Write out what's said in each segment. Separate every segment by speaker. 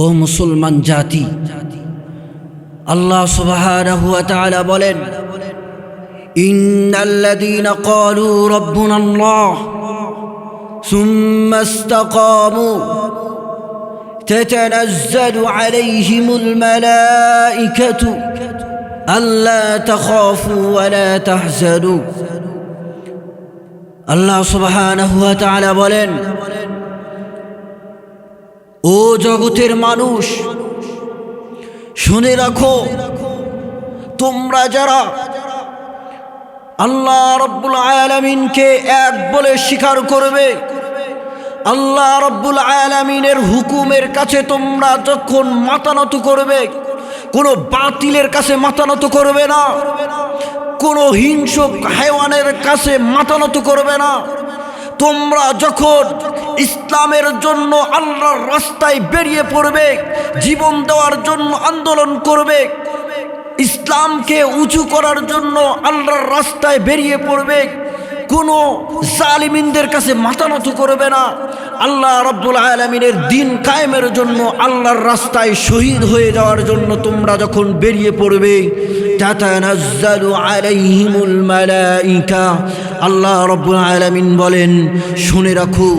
Speaker 1: ও মুসলমান জাতি, আল্লাহ সুবহানাহু ওয়া তাআলা বলেন, ইন্নাল্লাযীনা ক্বালু রাব্বুনাল্লাহ সুম্মা ইসতাকামু তাতানাজ্জালু আলাইহিমুল মালাঈকাতু আল্লা তাখাফু ওয়া লা তাহজানু। আল্লাহ সুবহানাহু ওয়া তাআলা বলেন, ও জগতের মানুষ, শুনে রাখো, তোমরা যারা আল্লাহ রাব্বুল আলামিনকে এক বলে স্বীকার করবে, আল্লাহ রাব্বুল আলামিনের হুকুমের কাছে তোমরা যখন মাথা নত করবে, কোনো বাতিলের কাছে মাথা নত করবে না, কোনো হিংস্র হায়ওয়ানের কাছে মাথা নত করবে না। তোমরা যখন ইসলামের জন্য আল্লাহর রাস্তায় বেরিয়ে পড়বে, জীবন দেওয়ার জন্য আন্দোলন করবে, ইসলামকে উঁচু করার জন্য আল্লাহর রাস্তায় বেরিয়ে পড়বে, কোনো জালিমিনদের কাছে মাথা নত করবে না। আল্লাহ রাব্বুল আলামিনের দ্বীন কায়েমের জন্য, আল্লাহর রাস্তায় শহীদ হয়ে যাওয়ার জন্য তোমরা যখন বেরিয়ে পড়বে, তাতানাজ্জালু আলাইহিমুল মালাঈকা, আল্লাহ রাব্বুল আলামিন বলেন, শুনে রাখো,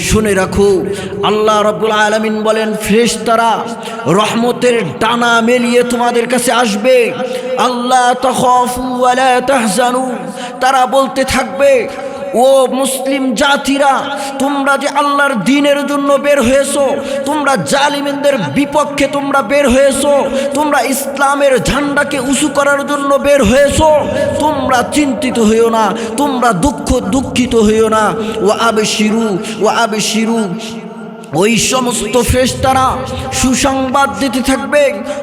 Speaker 1: শুনে রাখো, আল্লাহ রাব্বুল আলামিন বলেন, ফেরেশতারা রহমতের ডানা মেলিয়ে তোমাদের কাছে আসবে। আল্লাহ তাখাফু ওয়া লা তাহজানু, তারা বলতে থাকবে, ও মুসলিম জাতিরা, তোমরা যে আল্লাহর দ্বীনের জন্য বের হয়েছো, তোমরা জালিমদের বিপক্ষে তোমরা বের হয়েছো, তোমরা ইসলামের ঝান্ডাকে উঁচু করার জন্য বের হয়েছো, তোমরা চিন্তিত হইও না, তোমরা দুঃখিত হইও না। ওয়া আবশিরু, ওয়া আবশিরু, ওই সমস্ত ফেরেশতারা সুসংবাদ দিতে থাকবে,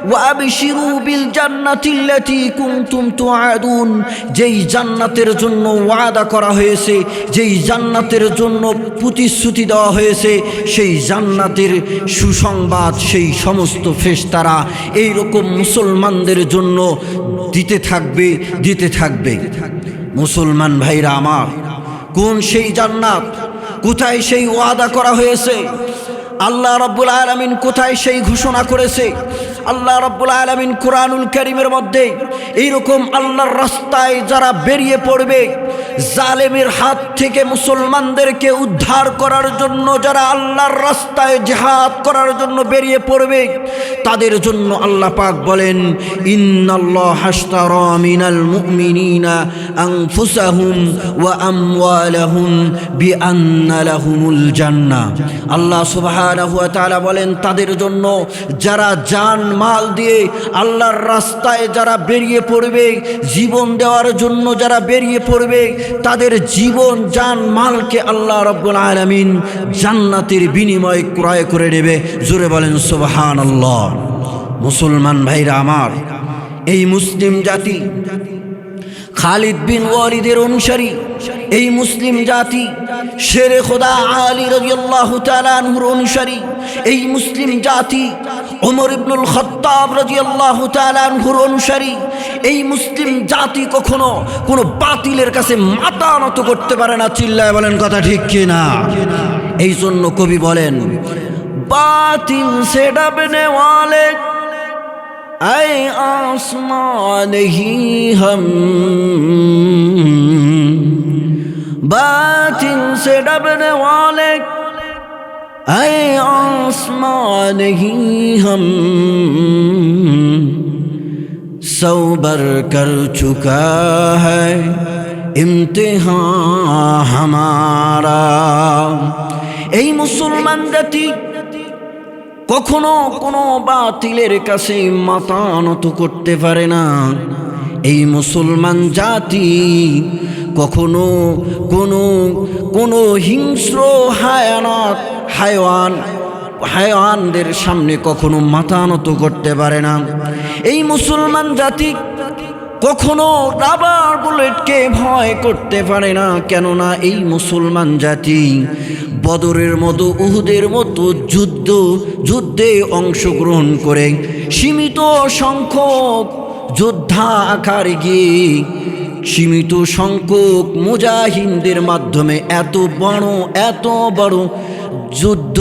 Speaker 1: ওয়া আবশিরু বিল জান্নাতিল্লাতী কুনতুম তুআদুন, যেই জান্নাতের জন্য ওয়াদা করা হয়েছে, যেই জান্নাতের জন্য প্রতিশ্রুতি দেওয়া হয়েছে, সেই জান্নাতের সুসংবাদ সেই সমস্ত ফেরেশতারা এইরকম মুসলমানদের জন্য দিতে থাকবে, দিতে থাকবে। মুসলমান ভাইরা আমার, কোন সেই জান্নাত, কোথায় সেই ওয়াদা করা হয়েছে, আল্লাহ রাব্বুল আলামিন কোথায় সেই ঘোষণা করেছে? আল্লাহ রাব্বুল আলামিন কুরআনুল কারীমের মধ্যে এইরকম আল্লাহর রাস্তায় যারা বেরিয়ে পড়বে, জালেমের হাত থেকে মুসলমানদেরকে উদ্ধার করার জন্য যারা আল্লাহর রাস্তায় জিহাদ করার জন্য বেরিয়ে পড়বে, তাদের জন্য আল্লাহ পাক বলেন, ইন্নাল্লাহা আশতারা মিনাল মুমিনিনা আনফুসাহুম ওয়া আমওয়ালাহুম বিআন্না লাহুমুল জান্নাহ। আল্লাহ সুবহানাহু ওয়া তাআলা বলেন, তাদের জন্য যারা জান মাল দিয়ে আল্লাহর রাস্তায় যারা বেরিয়ে পড়বে, জীবন দেওয়ার জন্য যারা বেরিয়ে পড়বে, তাদের জীবন জান মালকে আল্লাহ রাব্বুল আলামিন জান্নাতের বিনিময়ে ক্রয় করে নেবে। জোরে বলেন সুবহানাল্লাহ। মুসলমান ভাইরা আমার, এই মুসলিম জাতি খালিদ বিন ওয়ালিদের অনুসারী, এই মুসলিম জাতি শেরে খোদা আলী রাদিয়াল্লাহু তাআলা আনহুর অনুসারী, এই মুসলিম জাতি ওমর ইবনুল খাত্তাব রাদিয়াল্লাহু তাআলা আনহুর অনুসারী, এই মুসলিম জাতি কখনো কোনো বাতিলের কাছে মাথা নত করতে পারে না। চিল্লায় বলেন কথা ঠিক কিনা? এই জন্য কবি বলেন, বাতিল সে ডরনে ওয়ালে আয়ে আসমান হি হম, बातिल से डरने वाले आए आसमान ही हम, सौबर कर चुका है इम्तिहान हमारा। এই মুসলমান জাতি কখনো কোনো বাতিলের কাছে মাথা নত করতে পারে না। এই মুসলমান জাতি কখনো কোনো হিংস্র হায়ওয়ানদের সামনে কখনো মাথা নত করতে পারে না। এই মুসলমান জাতি কখনো রাবার বুলেটকে ভয় করতে পারে না, কেননা এই মুসলমান জাতি বদরের মতো, উহুদের মতো যুদ্ধে অংশগ্রহণ করে সীমিত সংখ্যক যোদ্ধা আকারে গিয়ে সীমিত সংখ্যক মুজাহিদদের মাধ্যমে এত বড় যুদ্ধ,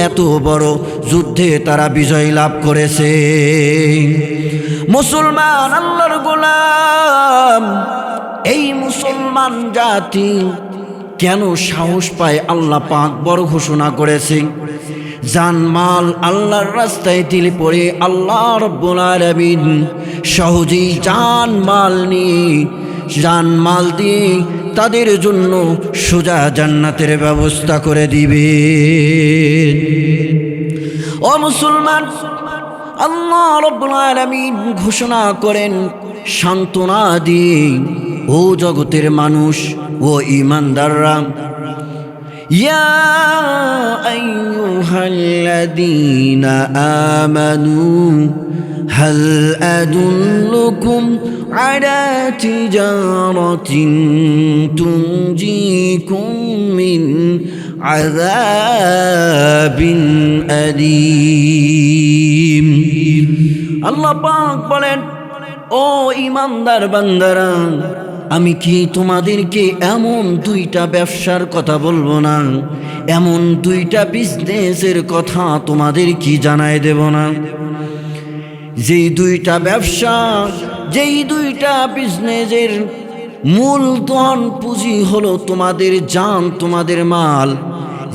Speaker 1: এত বড় যুদ্ধে তারা বিজয় লাভ করেছে। মুসলমান আল্লাহর গোলাম, এই মুসলমান জাতি কেন সাহস পায়? আল্লাহ পাক বড় ঘোষণা করেছে, জানমাল আল্লাহর রাস্তায় দিলে পড়ে আল্লাহ রাব্বুল আলামিন সহজেই জানমাল দিয়ে তাদের জন্য সোজা জান্নাতের ব্যবস্থা করে দিবে। ও মুসলমান, আল্লাহ রাব্বুল আলামিন ঘোষণা করেন সান্ত্বনা দিয়ে, ও জগতের মানুষ, ও ঈমানদাররা, ইয়া আইয়ুহাল্লাযীনা আমানু হাল আদুল্লুকুম আলা তিজারাতিন তুনজিকুম মিন আযাবিন আলীম। আল্লাহ পাক বলেন, ও ঈমানদার বান্দারা, আমি কি তোমাদেরকে এমন দুইটা ব্যবসার কথা বলবো না? এমন দুইটা বিজনেসের কথা তোমাদের কি জানায় দেব না? যেই দুইটা ব্যবসা, যেই দুইটা বিজনেসের মূলধন পুঁজি হলো তোমাদের জান, তোমাদের মাল,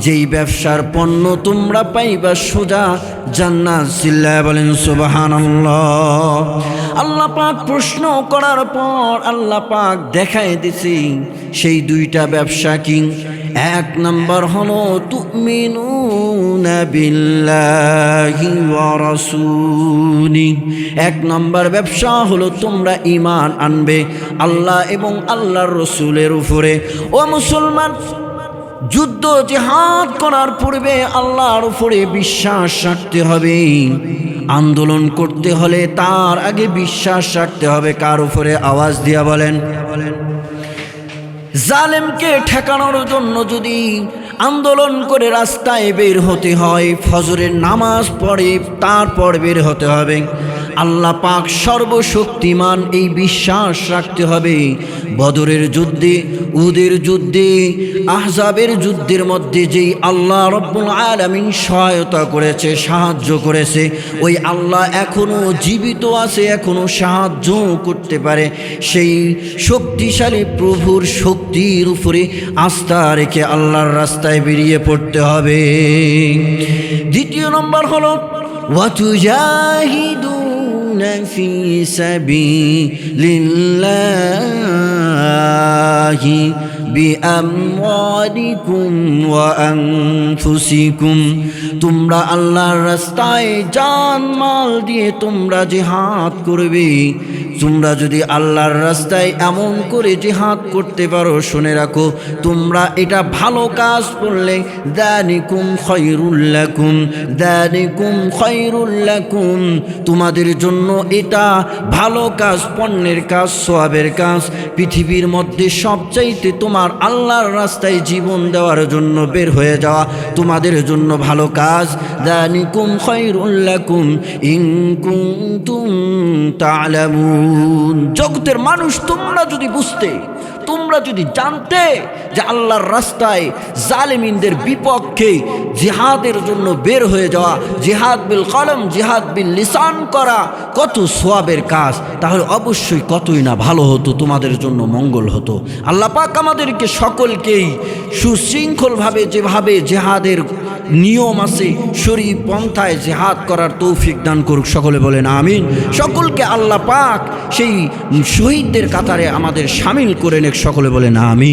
Speaker 1: যেই ব্যবসার পণ্য তোমরা পাইবা সোজা জান্নাত। চিল্লায় বলেন সুবহানাল্লাহ। আল্লাহ পাক প্রশ্ন করার পর আল্লাহ পাক দেখায় দিছে সেই দুইটা ব্যবসা কি। এক নম্বর হলো তুমিনুনা বিল্লাহি ওয়া রাসূলি, এক নম্বর ব্যবসা হলো তোমরা ঈমান আনবে আল্লাহ এবং আল্লাহর রাসূলের উপরে। ও মুসলমান, যুদ্ধ জিহাদ করার পূর্বে আল্লাহর উপরে বিশ্বাস রাখতে হবে। আন্দোলন করতে হলে তার আগে বিশ্বাস রাখতে হবে। কার উপরে? আওয়াজ দিয়া বলেন। জালেমকে ঠেকানোর জন্য যদি আন্দোলন করে রাস্তায় বের হতে হয়, ফজরের নামাজ পড়ে তারপর বের হতে হবে। আল্লাহ পাক সর্বশক্তিমান, এই বিশ্বাস রাখতে হবে। বদরের যুদ্ধে, উহুদের যুদ্ধে, আহজাবের যুদ্ধের মধ্যে যেই আল্লাহ রব্বুল আলামিন সহায়তা করেছে, সাহায্য করেছে, ওই আল্লাহ এখনো জীবিত আছে, এখনো সাহায্য করতে পারে। সেই শক্তিশালী প্রভুর শক্তির উপরে আস্থা রেখে আল্লাহর রাস্তায় বেরিয়ে পড়তে হবে। দ্বিতীয় নম্বর হলো ওয়াতুজাহিদুনা ফি সাবিলিল্লাহি বিআমওয়ালিকুম ওয়া আনফুসিকুম, তোমরা আল্লাহর রাস্তায় জান মাল দিয়ে তোমরা জিহাদ করবে। তোমরা যদি আল্লাহর রাস্তায় এমন করে জিহাদ করতে পারো, শুনে রাখো, তোমরা এটা ভালো কাজ করলে যালিকুম খায়রুল লাকুম, যালিকুম খায়রুল লাকুম, তোমাদের জন্য এটা ভালো কাজ, পুণ্যের কাজ, সওয়াবের কাজ। পৃথিবীর মধ্যে সবচাইতে তোমার আল্লাহর রাস্তায় জীবন দেওয়ার জন্য বের হয়ে যাওয়া তোমাদের জন্য ভালো কাজ। যালিকুম খায়রুল লাকুম ইন কুনতুম তা'লামুন। জগতের মানুষ, তোমরা যদি বুঝতে, তোমরা যদি জানতে যে আল্লাহর রাস্তায় জালেমিনদের বিপক্ষে জিহাদের জন্য বের হয়ে যাওয়া, জিহাদ বিল কলম, জিহাদ বিল লিসান করা কত সওয়াবের কাজ, তাহলে অবশ্যই কতই না ভালো হতো, তোমাদের জন্য মঙ্গল হতো। আল্লাহ পাক আমাদেরকে সকলকেই সুশৃঙ্খলভাবে যেভাবে জিহাদের নিয়ম আছে, শরীয়ত পন্থায় জিহাদ করার তৌফিক দান করুক। সকলে বলেন আমিন। সকলকে আল্লাহ পাক সেই শহীদদের কাতারে আমাদের শামিল করে নেক। সকলে বলেন আমিন।